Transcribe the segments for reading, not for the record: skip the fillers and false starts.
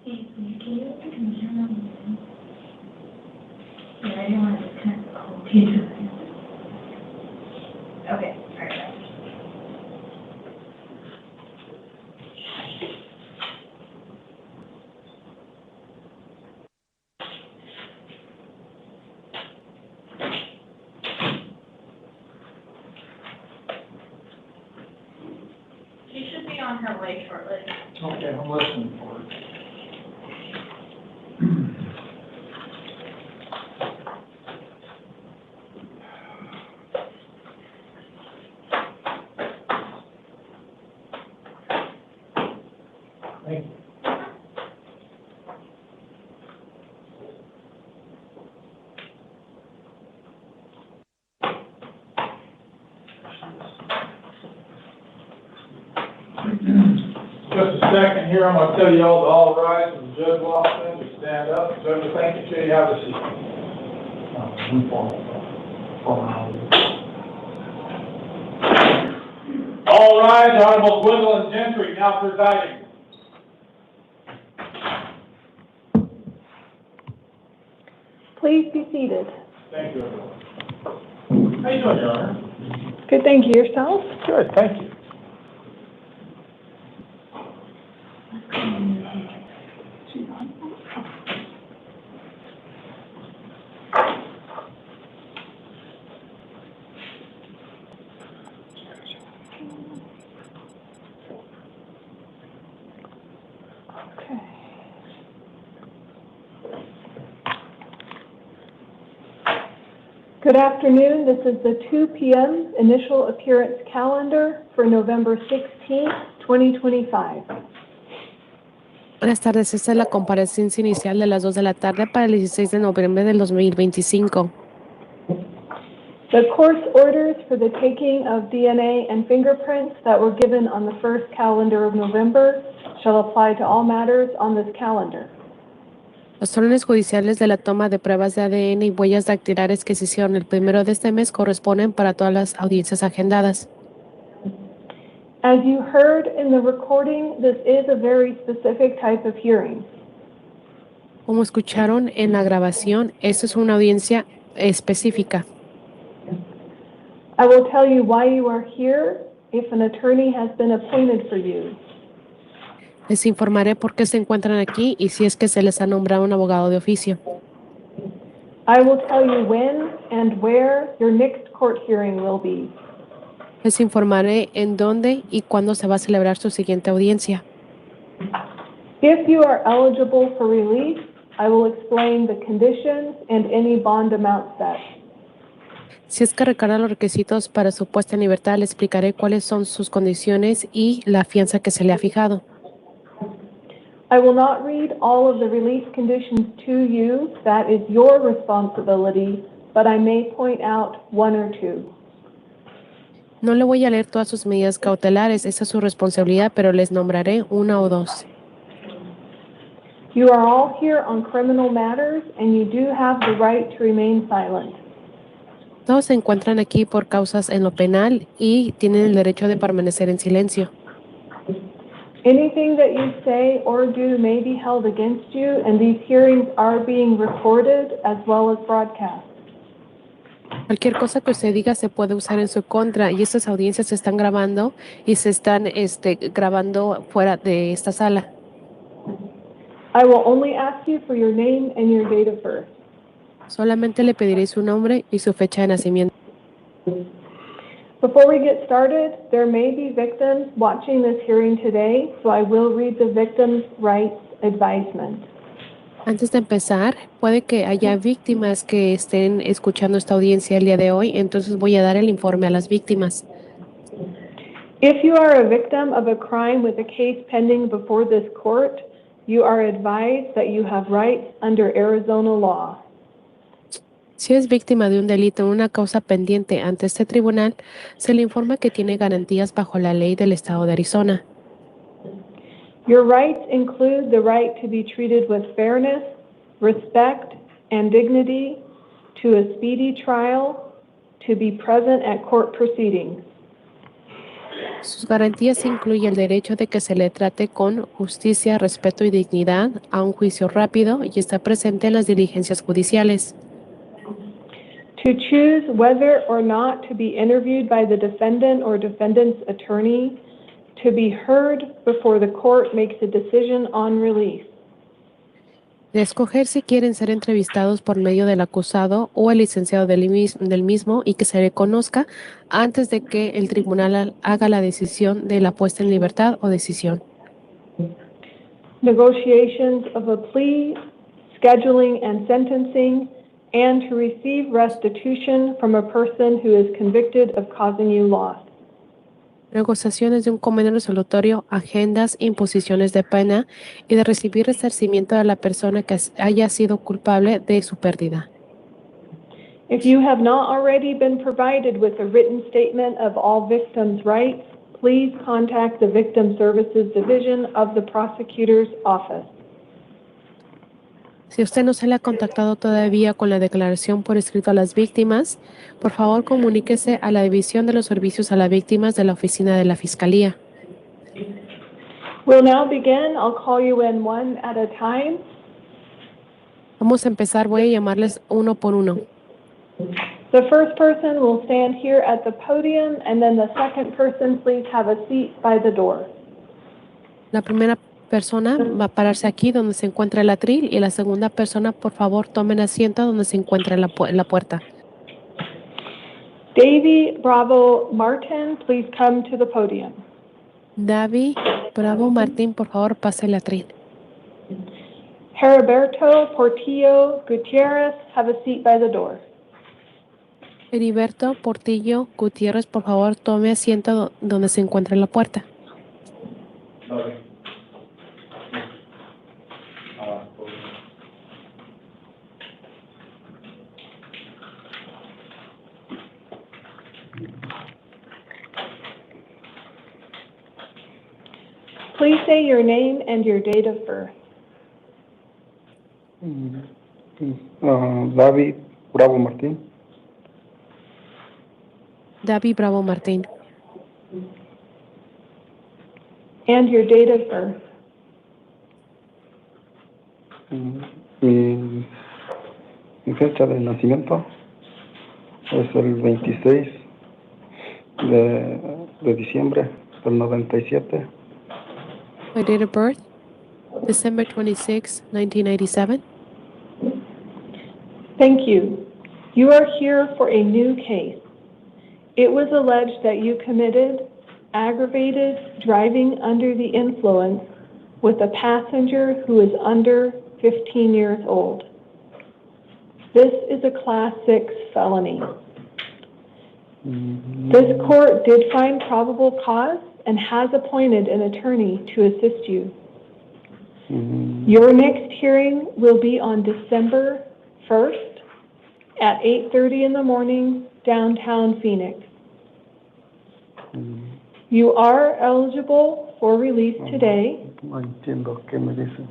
Sí, can you confirm? Yeah, I didn't want to disconnect the whole page. Okay, all right. She should be on her way shortly. Okay, I'm listening for it. Thank you. Just a second here, I'm gonna tell you all to all rise and the judge walks in, to stand up. Judge, thank you, Jay, have a seat. All rise, Honorable Gwendolyn Gentry now presiding. Please be seated. Thank you, everyone. How you doing, Your Honor? Good, thank you. Yourself? Good, thank you. Okay. Good afternoon. This is the 2 p.m. initial appearance calendar for November 16th, 2025. Buenas tardes, esta es la comparecencia inicial de las 2 de la tarde para el 16 de noviembre del 2025. The court's orders for the taking of DNA and fingerprints that were given on the first calendar of November shall apply to all matters on this calendar. Los órdenes judiciales de la toma de pruebas de ADN y huellas dactilares que se hicieron el 1 de este mes corresponden para todas las audiencias agendadas. As you heard in the recording, this is a very specific type of hearing. Como escucharon en la grabación, esta es una audiencia específica. I will tell you why you are here if an attorney has been appointed for you. Les informaré por qué se encuentran aquí y si es que se les ha nombrado un abogado de oficio. I will tell you when and where your next court hearing will be. Les informaré en dónde y cuándo se va a celebrar su siguiente audiencia. If you are eligible for release, I will explain the conditions and any bond amount set. Si es que recarga los requisitos para su puesta en libertad, le explicaré cuáles son sus condiciones y la fianza que se le ha fijado. I will not read all of the release conditions to you. That is your responsibility, but I may point out one or two. No le voy a leer todas sus medidas cautelares, esa es su responsabilidad, pero les nombraré una o dos. You are all here on criminal matters, and you do have the right to remain silent. Todos se encuentran aquí por causas en lo penal y tienen el derecho de permanecer en silencio. Anything that you say or do may be held against you, and these hearings are being recorded as well as broadcast. Cualquier cosa que usted diga se puede usar en su contra y estas audiencias se están grabando y se están grabando fuera de esta sala. I will only ask you for your name and your date of birth. Solamente le pediré su nombre y su fecha de nacimiento. Before we get started, there may be victims watching this hearing today, so I will read the victims' rights advisement. Antes de empezar, puede que haya víctimas que estén escuchando esta audiencia el día de hoy, entonces voy a dar el informe a las víctimas. If you are a victim of a crime with a case pending before this court, you are advised that you have rights under Arizona law. Si es víctima de un delito en una causa pendiente ante este tribunal, se le informa que tiene garantías bajo la ley del estado de Arizona. Your rights include the right to be treated with fairness, respect, and dignity, to a speedy trial, to be present at court proceedings. Sus garantías incluyen el derecho de que se le trate con justicia, respeto y dignidad, a un juicio rápido y está presente en las diligencias judiciales. To choose whether or not to be interviewed by the defendant or defendant's attorney, to be heard before the court makes a decision on release. De escoger si quieren ser entrevistados por medio del acusado o el licenciado del mismo y que se le conozca antes de que el tribunal haga la decisión de la puesta en libertad o decisión. Negotiations of a plea, scheduling and sentencing, and to receive restitution from a person who is convicted of causing you loss. Negociaciones de un convenio resolutorio, agendas, imposiciones de pena y de recibir resarcimiento de la persona que haya sido culpable de su pérdida. If you have not already been provided with a written statement of all victims' rights, please contact the Victim Services Division of the Prosecutor's Office. Si usted no se le ha contactado todavía con la declaración por escrito a las víctimas, por favor comuníquese a la División de los Servicios a las Víctimas de la Oficina de la Fiscalía. We'll now begin. I'll call you in one at a time. Vamos a empezar, voy a llamarles uno por uno. The first person will stand here at the podium, and then the second person, please have a seat by the door. La primera persona va a pararse aquí donde se encuentra el atril y la segunda persona, por favor, tomen asiento donde se encuentra la puerta. Davy Bravo Martin, please come to the podium. David Bravo Martín, por favor, pase el atril. Heriberto Portillo Gutierrez, have a seat by the door. Heriberto Portillo Gutiérrez, por favor, tome asiento donde se encuentra la puerta. Please say your name and your date of birth. David Bravo Martín. David Bravo Martín. And your date of birth. Mi fecha de nacimiento es el 26 de diciembre del 97. My date of birth, December 26, 1997. Thank you. You are here for a new case. It was alleged that you committed aggravated driving under the influence with a passenger who is under 15 years old. This is a Class 6 felony. This court did find probable cause and has appointed an attorney to assist you. Your next hearing will be on December 1st at 8:30 in the morning, downtown Phoenix. You are eligible for release today. No entiendo qué me dicen.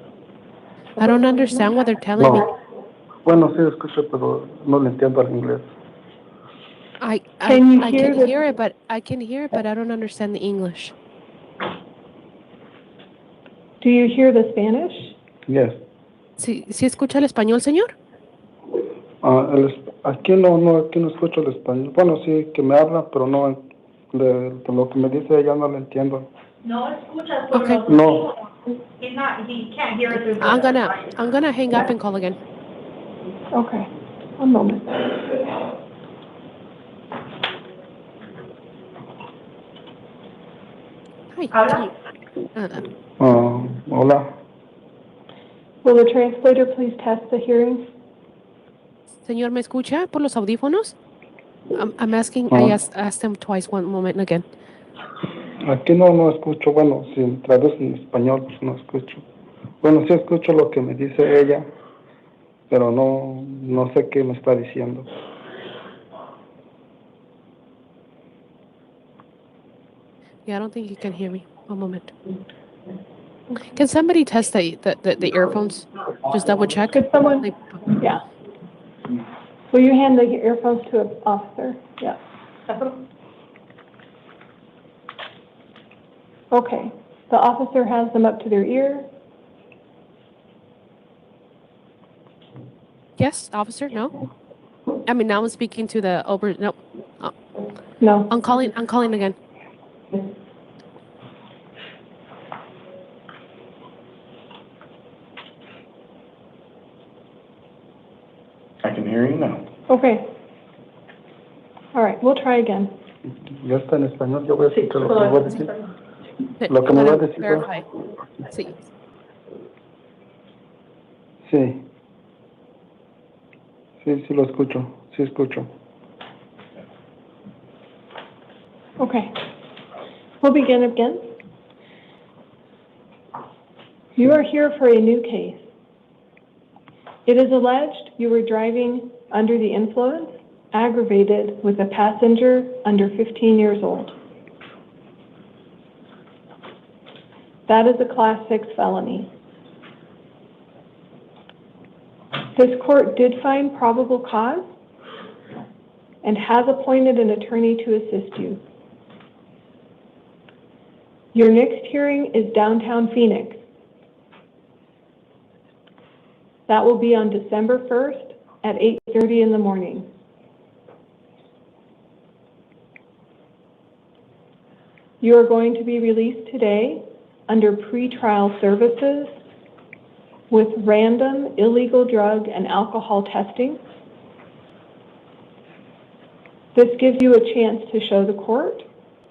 I don't understand what they're telling me. No. Bueno, sí escucho, pero no le entiendo al inglés. I Can you can hear it, but I don't understand the English. Do you hear the Spanish? Yes. ¿Sí escucha el español, señor? Aquí no escucho el español. Bueno, sí, que me habla, pero no, de lo que me dice ella no lo entiendo. No escuchas por Okay. los No. he can't hear it through the I'm gonna hang up and call again. Okay, one moment. Hi. Habla. Hola. Will the translator please test the hearing? Señor, ¿me escucha por los audífonos? I'm asking, I asked him twice, one moment again. Aquí no escucho, bueno, si traduce en español, pues no escucho. Bueno, sí escucho lo que me dice ella, pero no sé qué me está diciendo. Yeah, I don't think he can hear me. One moment. Can somebody test the earphones? Just double check. Could someone, Like, yeah. Will you hand the earphones to an officer? Yeah. Okay, the officer has them up to their ear. Yes, officer, no? I mean, now I'm speaking to the no. No. I'm calling again. I can hear you now. Okay. All right, we'll try again. Ya está en español, yo voy a Sí, escuchar lo que me va a decir. Lo que me Para va a decir. verify. Sí. Sí. Sí, lo escucho. Sí, escucho. Okay. We'll begin again. You are here for a new case. It is alleged you were driving under the influence, aggravated with a passenger under 15 years old. That is a Class 6 felony. This court did find probable cause and has appointed an attorney to assist you. Your next hearing is downtown Phoenix. That will be on December 1st at 8:30 in the morning. You are going to be released today under pretrial services with random illegal drug and alcohol testing. This gives you a chance to show the court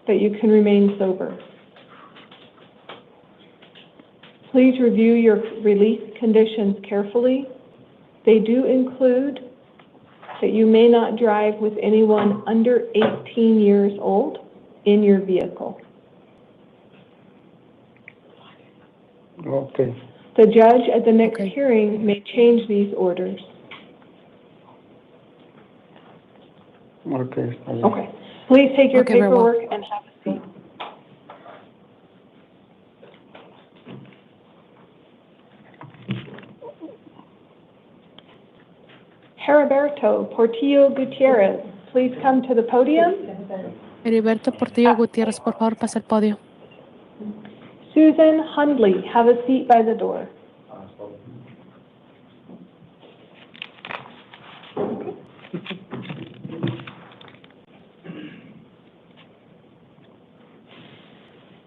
that you can remain sober. Please review your release conditions carefully. They do include that you may not drive with anyone under 18 years old in your vehicle. Okay. The judge at the next Okay. hearing may change these orders. Okay, está bien. Okay. Please take your Okay, very well. paperwork and have a seat. Heriberto Portillo Gutierrez, please come to the podium. Heriberto Portillo Gutiérrez, por favor, pasa al podio. Susan Hundley, have a seat by the door.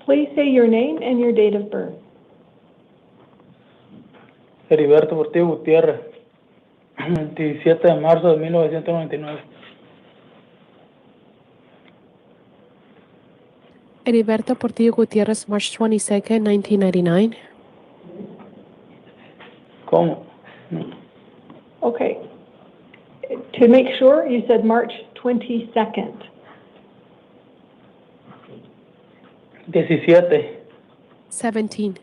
Please say your name and your date of birth. Heriberto Portillo Gutiérrez, 17 de marzo de 1999. Heriberto Portillo Gutiérrez, March 22nd, 1999. ¿Cómo? Okay. To make sure, you said March 22nd. 17. 17.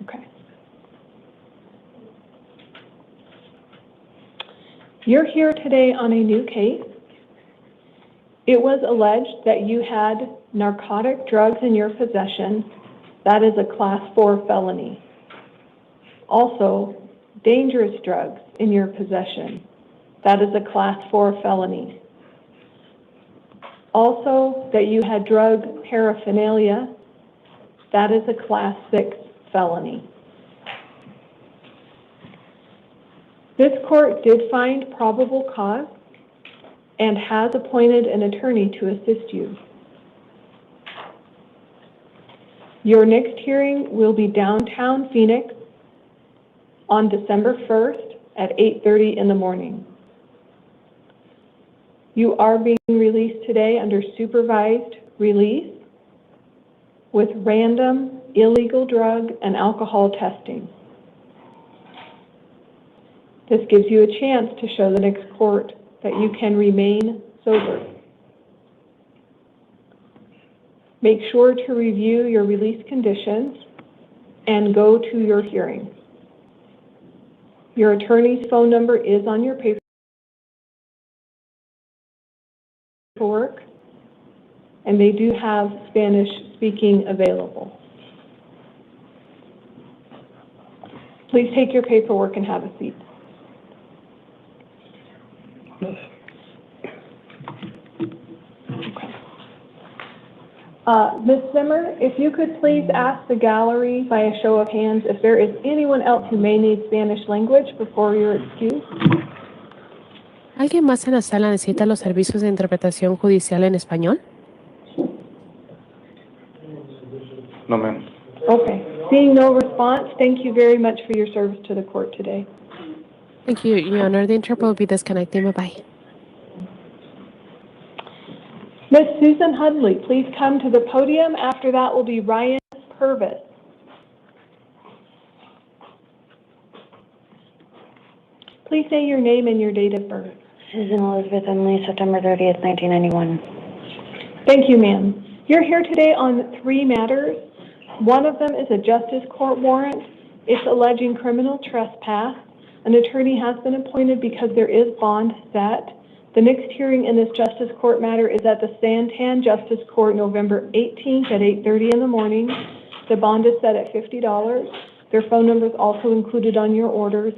Okay. You're here today on a new case. It was alleged that you had narcotic drugs in your possession. That is a Class 4 felony. Also, dangerous drugs in your possession. That is a Class 4 felony. Also, that you had drug paraphernalia. That is a Class 6 felony. This court did find probable cause and has appointed an attorney to assist you. Your next hearing will be downtown Phoenix on December 1st at 8:30 in the morning. You are being released today under supervised release with random illegal drug and alcohol testing. This gives you a chance to show the next court that you can remain sober. Make sure to review your release conditions and go to your hearing. Your attorney's phone number is on your paperwork, and they do have Spanish speaking available. Please take your paperwork and have a seat. Okay. Ms. Zimmer, if you could please ask the gallery by a show of hands if there is anyone else who may need Spanish language before you're excused. ¿Alguien más en la sala necesita los servicios de interpretación judicial en español? No, ma'am. Okay. Seeing no response, thank you very much for your service to the court today. Thank you, Your Honor. The interpreter will be disconnecting. Bye-bye. Ms. Susan Hudley, please come to the podium. After that will be Ryan Purvis. Please say your name and your date of birth. Susan Elizabeth Emily, September 30th, 1991. Thank you, ma'am. You're here today on 3 matters. One of them is a justice court warrant. It's alleging criminal trespass. An attorney has been appointed because there is bond set. The next hearing in this justice court matter is at the Santan Justice Court, November 18th at 8:30 in the morning. The bond is set at $50. Their phone number is also included on your orders.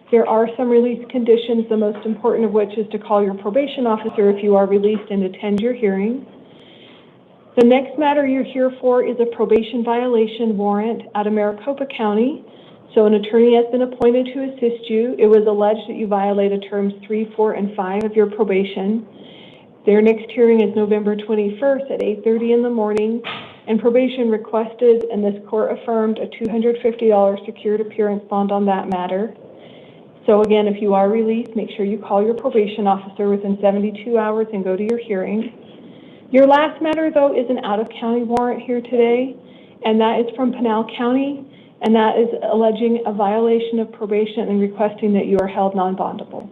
There are some release conditions, the most important of which is to call your probation officer if you are released and attend your hearing. The next matter you're here for is a probation violation warrant out of Maricopa County. So an attorney has been appointed to assist you. It was alleged that you violated terms 3, 4, and 5 of your probation. Their next hearing is November 21st at 8:30 in the morning, and probation requested, and this court affirmed, a $250 secured appearance bond on that matter. So again, if you are released, make sure you call your probation officer within 72 hours and go to your hearing. Your last matter, though, is an out-of-county warrant here today, and that is from Pinal County, and that is alleging a violation of probation and requesting that you are held non-bondable.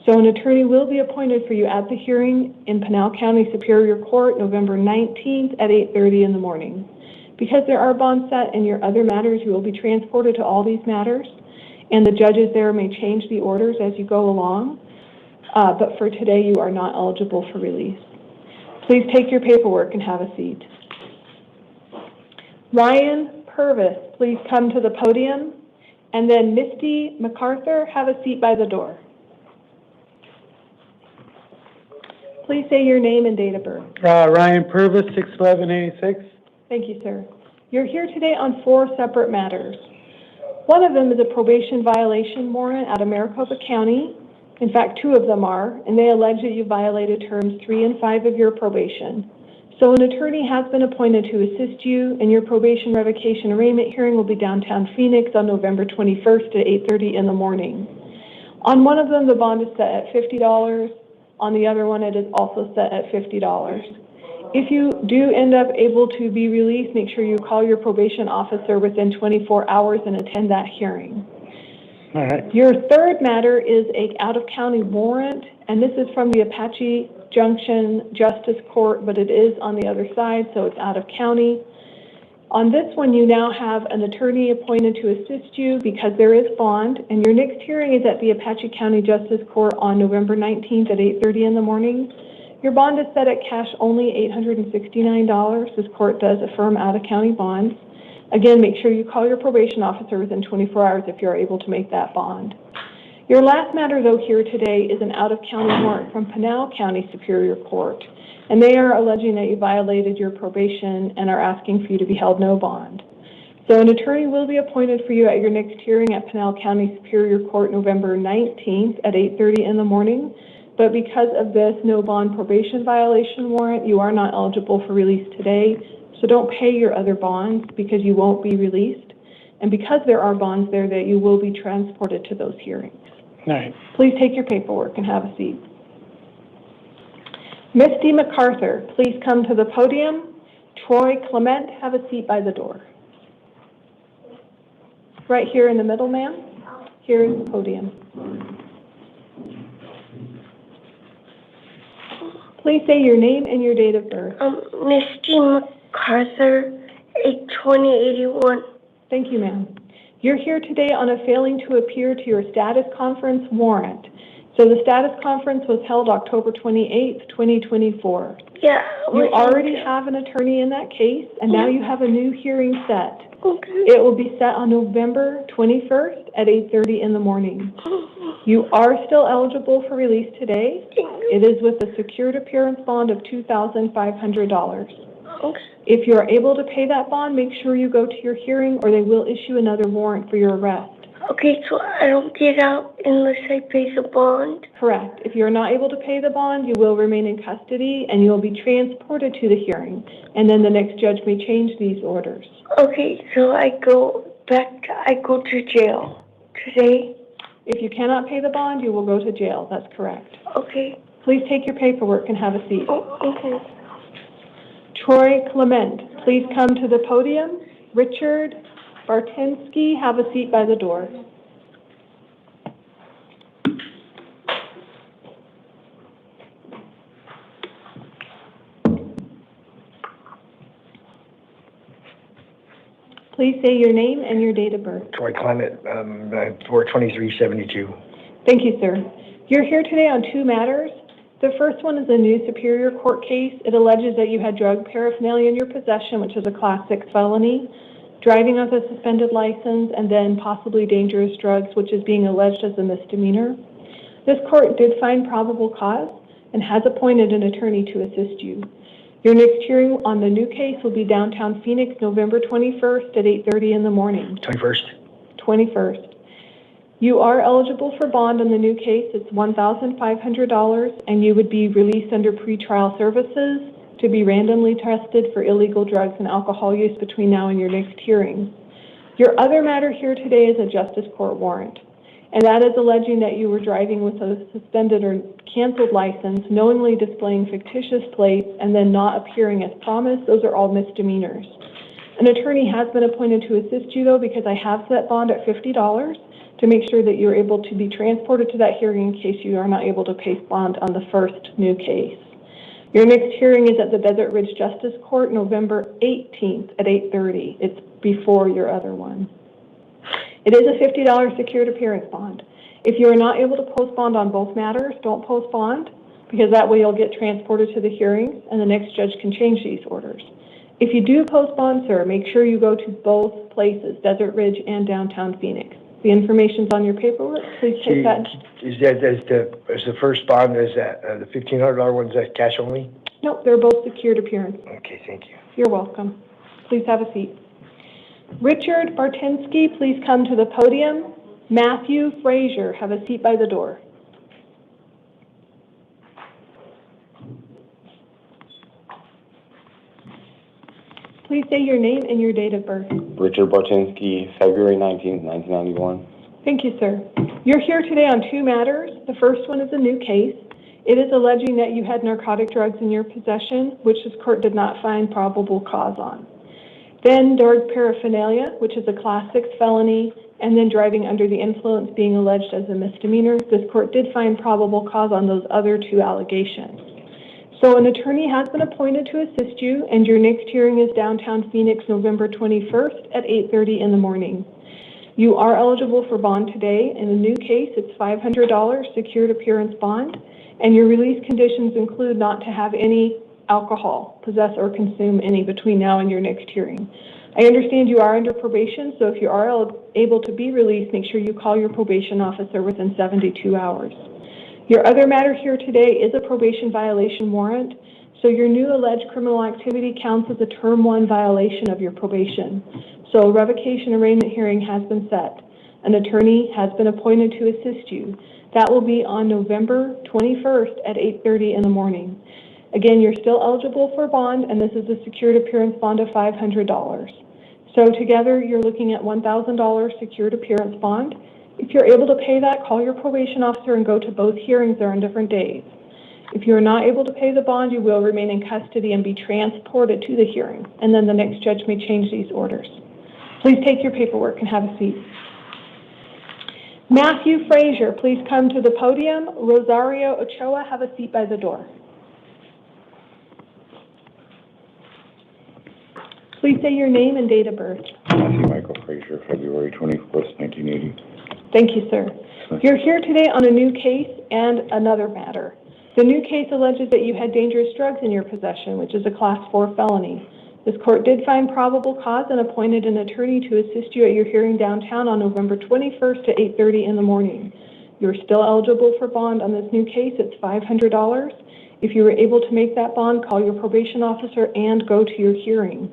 So an attorney will be appointed for you at the hearing in Pinal County Superior Court, November 19th at 8:30 in the morning. Because there are bonds set in your other matters, you will be transported to all these matters, and the judges there may change the orders as you go along, but for today you are not eligible for release. Please take your paperwork and have a seat. Ryan Purvis, please come to the podium, and then Misty MacArthur, have a seat by the door. Please say your name and date of birth. Ryan Purvis, 6/11/86. Thank you, sir. You're here today on 4 separate matters. One of them is a probation violation warrant out of Maricopa County. In fact, 2 of them are, and they allege that you violated terms 3 and 5 of your probation. So an attorney has been appointed to assist you, and your probation revocation arraignment hearing will be downtown Phoenix on November 21st at 8:30 in the morning. On one of them, the bond is set at $50. On the other one, it is also set at $50. If you do end up able to be released, make sure you call your probation officer within 24 hours and attend that hearing. All right. Your third matter is a out-of-county warrant, and this is from the Apache Junction Justice Court, but it is on the other side, so it's out of county. On this one, you now have an attorney appointed to assist you because there is bond, and your next hearing is at the Apache County Justice Court on November 19th at 8:30 in the morning. Your bond is set at cash only, $869. This court does affirm out-of-county bonds. Again, make sure you call your probation officer within 24 hours if you're able to make that bond. Your last matter, though, here today is an out-of-county warrant from Pinal County Superior Court, and they are alleging that you violated your probation and are asking for you to be held no bond. So an attorney will be appointed for you at your next hearing at Pinal County Superior Court, November 19th at 8:30 in the morning. But because of this no bond probation violation warrant, you are not eligible for release today. So don't pay your other bonds because you won't be released. And because there are bonds there, that you will be transported to those hearings. All right. Please take your paperwork and have a seat. Misty MacArthur, please come to the podium. Troy Clement, have a seat by the door. Right here in the middle, ma'am. Here is the podium. Please say your name and your date of birth. Misty MacArthur, 8/20/81. Thank you, ma'am. You're here today on a failing to appear to your status conference warrant. So the status conference was held October 28th, 2024. Yeah. You already have an attorney in that case, and now you have a new hearing set. Okay. It will be set on November 21st at 8:30 in the morning. You are still eligible for release today. It is with a secured appearance bond of $2,500. Okay. If you are able to pay that bond, make sure you go to your hearing or they will issue another warrant for your arrest. Okay, so I don't get out unless I pay the bond? Correct. If you are not able to pay the bond, you will remain in custody and you will be transported to the hearing. And then the next judge may change these orders. Okay, so I go to jail today? If you cannot pay the bond, you will go to jail. That's correct. Okay. Please take your paperwork and have a seat. Oh, okay. Troy Clement, please come to the podium. Richard Bartinsky, have a seat by the door. Please say your name and your date of birth. Troy Clement, 4/23/72. Thank you, sir. You're here today on two matters. The first one is a new Superior Court case. It alleges that you had drug paraphernalia in your possession, which is a Class 6 felony, driving with a suspended license, and then possibly dangerous drugs, which is being alleged as a misdemeanor. This court did find probable cause and has appointed an attorney to assist you. Your next hearing on the new case will be downtown Phoenix, November 21st at 8:30 in the morning. 21st. 21st. You are eligible for bond on the new case. It's $1,500, and you would be released under pretrial services to be randomly tested for illegal drugs and alcohol use between now and your next hearing. Your other matter here today is a justice court warrant, and that is alleging that you were driving with a suspended or canceled license, knowingly displaying fictitious plates, and then not appearing as promised. Those are all misdemeanors. An attorney has been appointed to assist you, though, because I have set bond at $50 to make sure that you're able to be transported to that hearing in case you are not able to pay bond on the first new case. Your next hearing is at the Desert Ridge Justice Court, November 18th at 8:30. It's before your other one. It is a $50 secured appearance bond. If you are not able to post bond on both matters, don't post bond, because that way you'll get transported to the hearings and the next judge can change these orders. If you do post bond, sir, make sure you go to both places, Desert Ridge and downtown Phoenix. The information's on your paperwork. Please take that. Is the first bond, is that the $1,500 one, is that cash only? No, they're both secured appearance. Okay, thank you. You're welcome. Please have a seat. Richard Bartinsky, please come to the podium. Matthew Frazier, have a seat by the door. Please say your name and your date of birth. Richard Bartinsky, February 19th, 1991. Thank you, sir. You're here today on two matters. The first one is a new case. It is alleging that you had narcotic drugs in your possession, which this court did not find probable cause on. Then drug paraphernalia, which is a Class 6 felony, and then driving under the influence being alleged as a misdemeanor. This court did find probable cause on those other two allegations. So an attorney has been appointed to assist you, and your next hearing is downtown Phoenix, November 21st at 8:30 in the morning. You are eligible for bond today. In the new case, it's $500 secured appearance bond, and your release conditions include not to have any alcohol, possess or consume any between now and your next hearing. I understand you are under probation, so if you are able to be released, make sure you call your probation officer within 72 hours. Your other matter here today is a probation violation warrant, so your new alleged criminal activity counts as a Term 1 violation of your probation. So a revocation arraignment hearing has been set. An attorney has been appointed to assist you. That will be on November 21st at 8:30 in the morning. Again, you're still eligible for bond, and this is a secured appearance bond of $500. So together, you're looking at $1,000 secured appearance bond. If you're able to pay that, call your probation officer and go to both hearings. They're on different days. If you're not able to pay the bond, you will remain in custody and be transported to the hearing, and then the next judge may change these orders. Please take your paperwork and have a seat. Matthew Frazier, please come to the podium. Rosario Ochoa, have a seat by the door. Please say your name and date of birth. Matthew Michael Frazier, February 21st, 1980. Thank you, sir. You're here today on a new case and another matter. The new case alleges that you had dangerous drugs in your possession, which is a Class 4 felony. This court did find probable cause and appointed an attorney to assist you at your hearing downtown on November 21st at 8:30 in the morning. You're still eligible for bond on this new case. It's $500. If you were able to make that bond, call your probation officer and go to your hearing.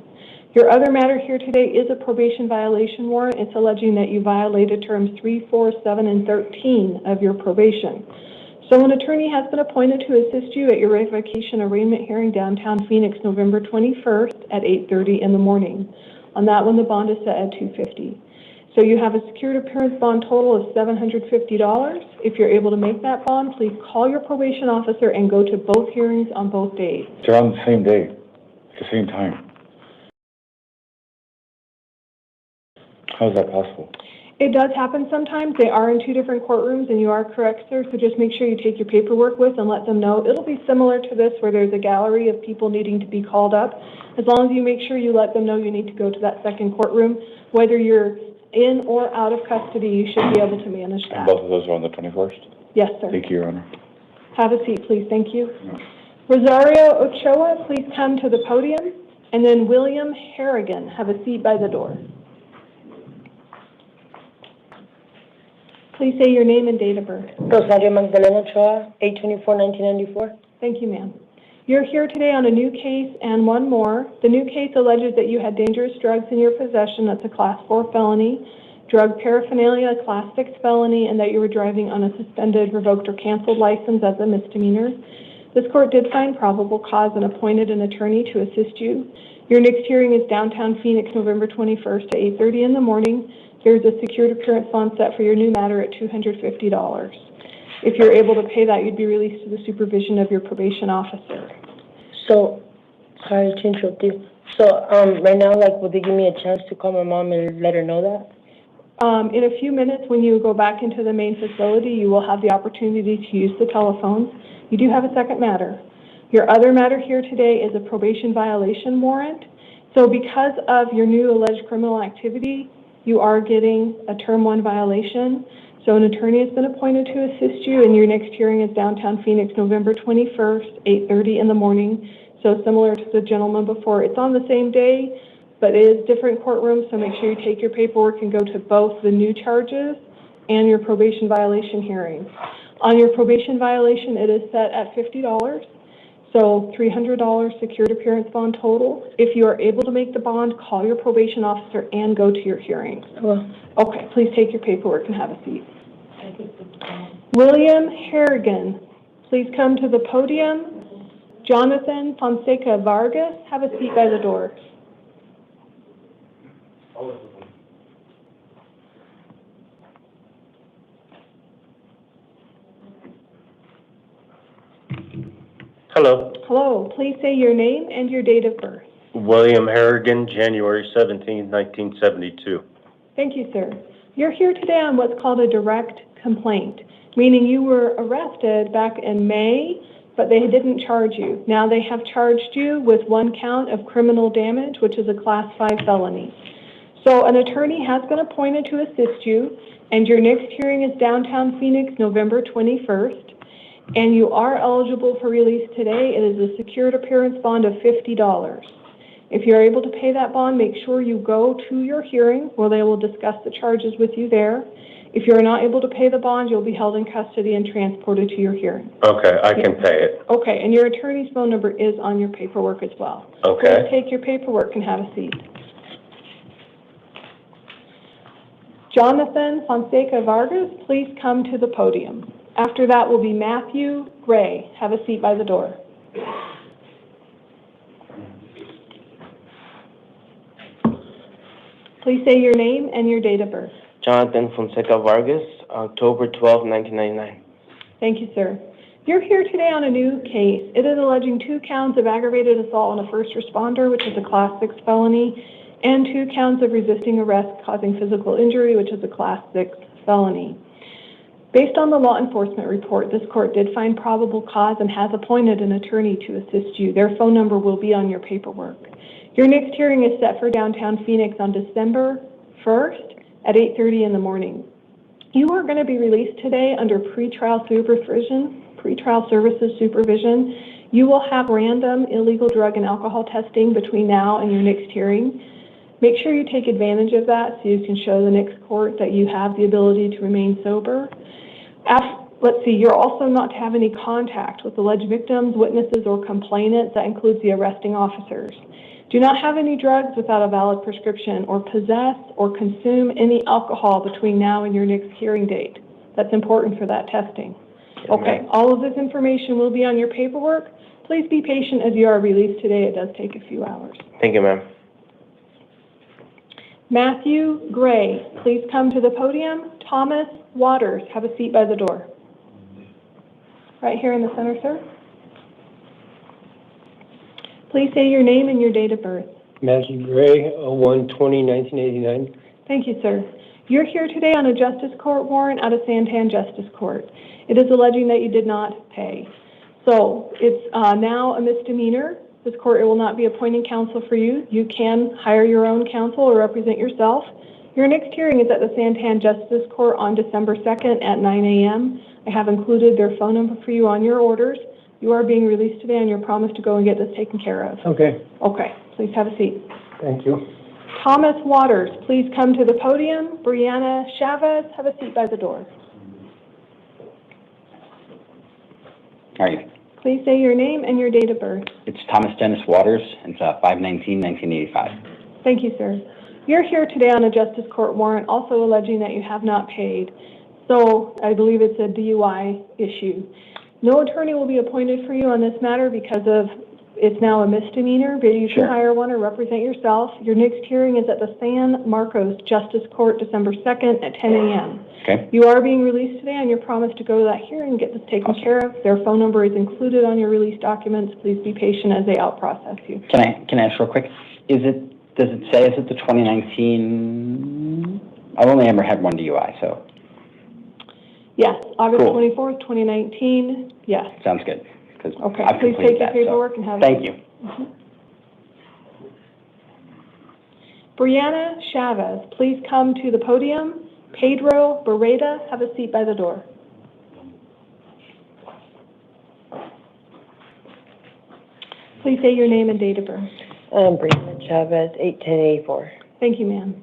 Your other matter here today is a probation violation warrant. It's alleging that you violated terms 3, 4, 7, and 13 of your probation. So an attorney has been appointed to assist you at your revocation arraignment hearing downtown Phoenix, November 21st at 8:30 in the morning. On that one, the bond is set at $250. So you have a secured appearance bond total of $750. If you're able to make that bond, please call your probation officer and go to both hearings on both days. They're on the same day, at the same time. How is that possible? It does happen sometimes. They are in two different courtrooms, and you are correct, sir, so just make sure you take your paperwork with and let them know. It'll be similar to this where there's a gallery of people needing to be called up. As long as you make sure you let them know you need to go to that second courtroom, whether you're in or out of custody, you should be able to manage that. And both of those are on the 21st? Yes, sir. Thank you, Your Honor. Have a seat, please. Thank you. Rosario Ochoa, please come to the podium. And then William Harrigan, have a seat by the door. Please say your name and date of birth. Rosario Magdalena Ochoa, 8/24/1994. Thank you, ma'am. You're here today on a new case and one more. The new case alleges that you had dangerous drugs in your possession. That's a Class 4 felony. Drug paraphernalia, a Class 6 felony, and that you were driving on a suspended, revoked, or canceled license as a misdemeanor. This court did find probable cause and appointed an attorney to assist you. Your next hearing is downtown Phoenix, November 21st at 8:30 in the morning. There's a secured appearance bond set for your new matter at $250. If you're able to pay that, you'd be released to the supervision of your probation officer. So, sorry to interrupt you. So, right now, like, would they give me a chance to call my mom and let her know that? In a few minutes, when you go back into the main facility, you will have the opportunity to use the telephones. You do have a second matter. Your other matter here today is a probation violation warrant. So because of your new alleged criminal activity, you are getting a Term 1 violation. So an attorney has been appointed to assist you, and your next hearing is downtown Phoenix, November 21st, 8:30 in the morning. So similar to the gentleman before, it's on the same day, but it is different courtrooms, so make sure you take your paperwork and go to both the new charges and your probation violation hearing. On your probation violation, it is set at $50. So $300 secured appearance bond total. If you are able to make the bond, call your probation officer and go to your hearing. Well, Okay, please take your paperwork and have a seat. William Harrigan, please come to the podium. Jonathan Fonseca Vargas, have a seat by the door. Hello, Hello, please say your name and your date of birth. William Harrigan, January 17, 1972. Thank you, sir. You're here today on what's called a direct complaint, meaning you were arrested back in May, but they didn't charge you. Now they have charged you with one count of criminal damage, which is a Class 5 felony. So an attorney has been appointed to assist you, and your next hearing is downtown Phoenix, November 21st. And you are eligible for release today. It is a secured appearance bond of $50. If you're able to pay that bond, make sure you go to your hearing where they will discuss the charges with you there. If you're not able to pay the bond, you'll be held in custody and transported to your hearing. Okay, I can pay it. Okay, and your attorney's phone number is on your paperwork as well. Okay. Please take your paperwork and have a seat. Jonathan Fonseca Vargas, please come to the podium. After that will be Matthew Gray. Have a seat by the door. Please say your name and your date of birth. Jonathan Fonseca Vargas, October 12, 1999. Thank you, sir. You're here today on a new case. It is alleging 2 counts of aggravated assault on a first responder, which is a Class 6 felony, and 2 counts of resisting arrest causing physical injury, which is a Class 6 felony. Based on the law enforcement report, this court did find probable cause and has appointed an attorney to assist you. Their phone number will be on your paperwork. Your next hearing is set for downtown Phoenix on December 1st at 8:30 in the morning. You are going to be released today under pretrial supervision, pretrial services supervision. You will have random illegal drug and alcohol testing between now and your next hearing. Make sure you take advantage of that so you can show the next court that you have the ability to remain sober. Let's see, you're also not to have any contact with alleged victims, witnesses, or complainants. That includes the arresting officers. Do not have any drugs without a valid prescription, or possess or consume any alcohol between now and your next hearing date. That's important for that testing. Okay, all of this information will be on your paperwork. Please be patient as you are released today. It does take a few hours. Thank you, ma'am. Matthew Gray, please come to the podium. Thomas Waters, have a seat by the door. Right here in the center, sir. Please say your name and your date of birth. Matthew Gray, 1/20/1989. Thank you, sir. You're here today on a Justice Court warrant out of Santan Justice Court. It is alleging that you did not pay. So it's now a misdemeanor. This court will not be appointing counsel for you. You can hire your own counsel or represent yourself. Your next hearing is at the Santan Justice Court on December 2nd at 9 a.m. I have included their phone number for you on your orders. You are being released today on your promise to go and get this taken care of. Okay, Okay, please have a seat. thank you. Thomas Waters, please come to the podium. Brianna Chavez, have a seat by the door. All right. Please say your name and your date of birth. It's Thomas Dennis Waters. It's 5/19/1985. Thank you, sir. You're here today on a Justice Court warrant also alleging that you have not paid. So I believe it's a DUI issue. No attorney will be appointed for you on this matter because of it's now a misdemeanor, but you can hire one or represent yourself. Your next hearing is at the San Marcos Justice Court December 2nd at 10 a.m. Okay. You are being released today on your promise to go to that hearing and get this taken care of. Their phone number is included on your release documents. Please be patient as they out-process you. Can I ask real quick? Does it say, is it the 2019? I've only ever had one DUI, so. Yes, August Cool. 24th, 2019, yes. Sounds good. 'Cause Okay, I've please completed take your that, paperwork so. and have. Thank you. Mhm. Brianna Chavez, please come to the podium. Pedro Beretta, have a seat by the door. Please say your name and date of birth. Brianna Chavez, 8/10/84. Thank you, ma'am.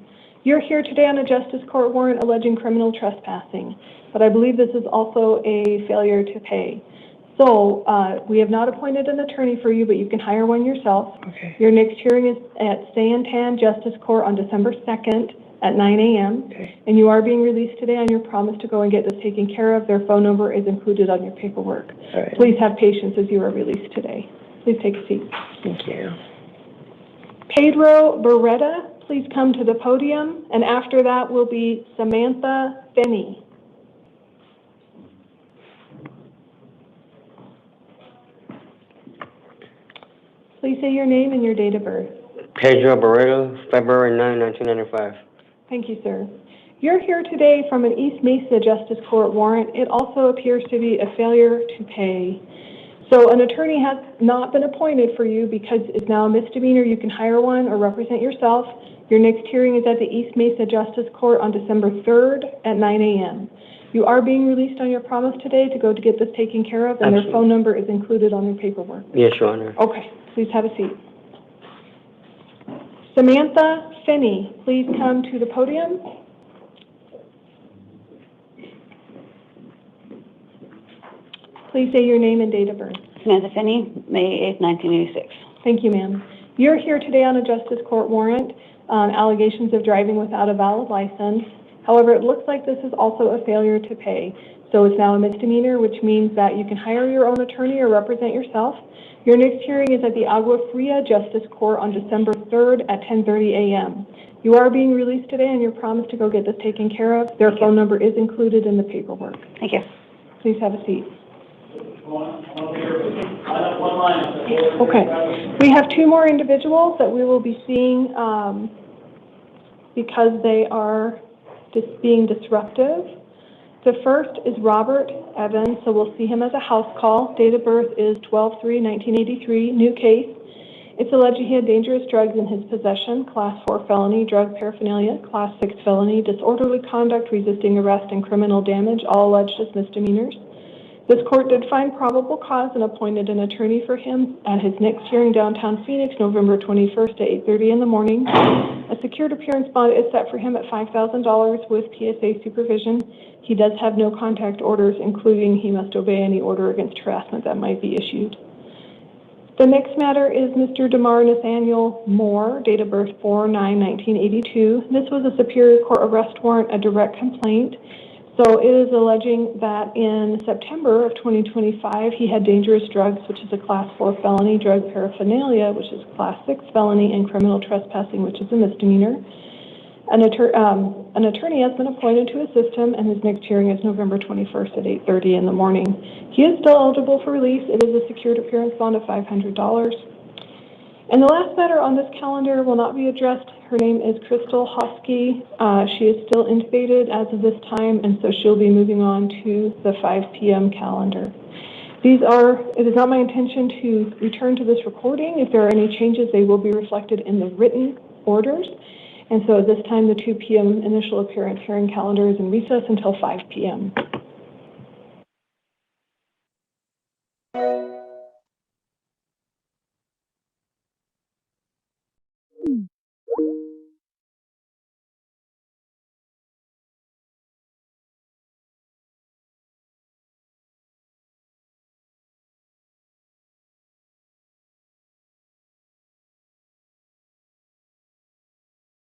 You're here today on a Justice Court warrant alleging criminal trespassing, but I believe this is also a failure to pay. So we have not appointed an attorney for you, but you can hire one yourself. Okay. Your next hearing is at Santan Justice Court on December 2nd at 9 a.m. Okay. And you are being released today on your promise to go and get this taken care of. Their phone number is included on your paperwork. All right. Please have patience as you are released today. Please take a seat. Thank you. Pedro Beretta, please come to the podium. And after that will be Samantha Finney. Please say your name and your date of birth. Pedro Barreto, February 9, 1995. Thank you, sir. You're here today from an East Mesa Justice Court warrant. It also appears to be a failure to pay. So an attorney has not been appointed for you because it's now a misdemeanor. You can hire one or represent yourself. Your next hearing is at the East Mesa Justice Court on December 3rd at 9 a.m. You are being released on your promise today to go to get this taken care of, and their phone number is included on your paperwork. Yes, Your Honor. Okay, please have a seat. Samantha Finney, please come to the podium. Please say your name and date of birth. Samantha Finney, May 8th, 1986. Thank you, ma'am. You're here today on a Justice Court warrant on allegations of driving without a valid license. However, it looks like this is also a failure to pay. So it's now a misdemeanor, which means that you can hire your own attorney or represent yourself. Your next hearing is at the Agua Fria Justice Court on December 3rd at 10:30 a.m. You are being released today on your promise to go get this taken care of. Their phone number is included in the paperwork. Thank you. Please have a seat. Okay. We have two more individuals that we will be seeing because they are just being disruptive. The first is Robert Evans, so we'll see him as a house call. Date of birth is 12/3/1983, new case. It's alleged he had dangerous drugs in his possession, Class 4 felony, drug paraphernalia, Class 6 felony, disorderly conduct, resisting arrest, and criminal damage, all alleged as misdemeanors. This court did find probable cause and appointed an attorney for him at his next hearing downtown Phoenix, November 21st at 8:30 in the morning. A secured appearance bond is set for him at $5,000 with PSA supervision. He does have no contact orders, including he must obey any order against harassment that might be issued. The next matter is Mr. Damar Nathaniel Moore, date of birth 4/9/1982. This was a Superior Court arrest warrant, a direct complaint. So it is alleging that in September of 2025, he had dangerous drugs, which is a Class 4 felony, drug paraphernalia, which is Class 6 felony, and criminal trespassing, which is a misdemeanor. An attorney has been appointed to assist him, and his next hearing is November 21st at 8:30 in the morning. He is still eligible for release. It is a secured appearance bond of $500. And the last matter on this calendar will not be addressed. Her name is Crystal Hosky. She is still intubated as of this time, and so she'll be moving on to the 5 p.m. calendar. It is not my intention to return to this recording. If there are any changes, they will be reflected in the written orders. And so at this time, the 2 p.m. initial appearance hearing calendar is in recess until 5 p.m.